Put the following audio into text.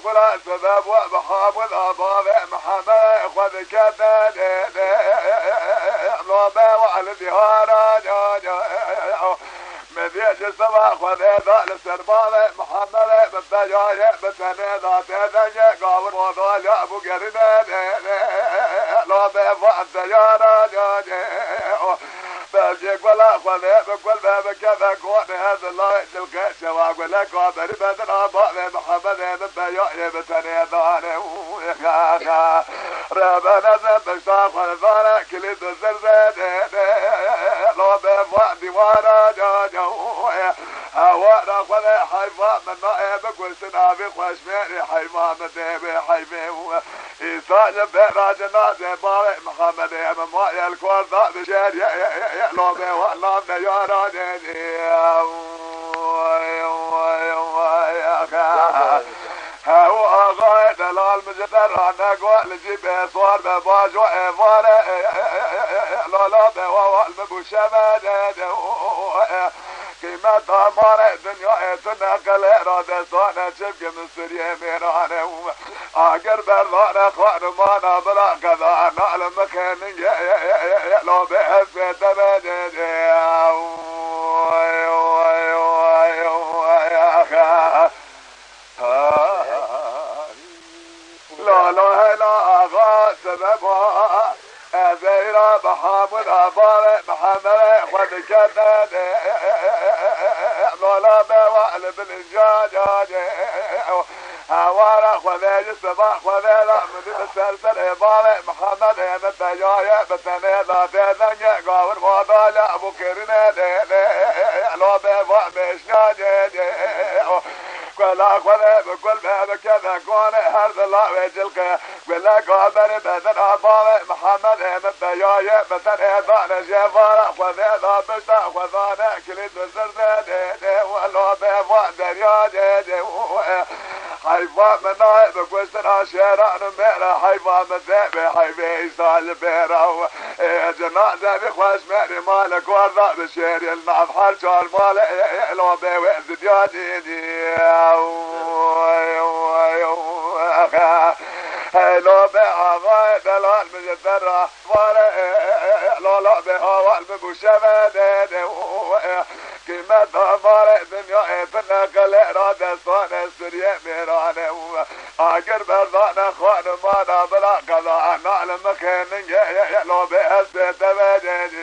قرى سبب وبحامد أباب محمد خذ كذا لوبة وعلى دهارا مذيج سبا خذ ذا لسربان محمد بالدجاج بسنة ذات دنيا قاور وضال أبو قرنا لوبة والدجاج بلجيك ولا خذ بكل باب كذا كون هذا الله تلقى شواق ولا قادر بدنا بعض محمد بالدجاج بسنة ذات ربنا ذنب شاف خلفانا كل الزرزان لوبة وعدوانا هوانا خذ حيفا من نائب كل سنة بخوش ماني حيفا مدابي حيفا إيسان براجنا زباري محمد ممايا الكوردا بشير لوبة وعلام نيانا هو أغاية دلال مجدر أنا قوال جيب صور بباجو إيفانة لولا بوال مبوشبة كيما دامانة دنيا تنقل إرادة صانة شبك من سرية ميرانة أقر برضانا خوان مانا بلا كذا نعلم مكان لو بحسة تبدد لا لا لا أغا سببها أزيرا بحامد أبار محمد خد كذا لا بوال بالإنجاج هوارا خذي السباح خذي لا من السلسل إبارة محمد متجاية بسنة ذات ذنية قاور وضال أبو كرنا لا بوال بشناج كلا خذ بكل باب كذا كون هرد الله وجلك كلا قابر بدن أبار محمد متجاية بسنة ذان جفارة خذ ذا بشتا خذانا كليد الزرزان ولا بوال درياج حيفا من نائب كوستنا شيران ميرا حيفا من ذيبي حيفي إيسال بيرا جنازة بخواش ميري مالك ورضا بشيري النعف حالشار مالي لو بيوئز دياديني لو بأغاية دلال مجدرة لو لا بهوال ببوشبه كما دمار دنيا تنقل إرادة صانة سرية ميرانة أقر برضانا خوان مانا بلا قضاء نعلم مكان لو بأسة تبدد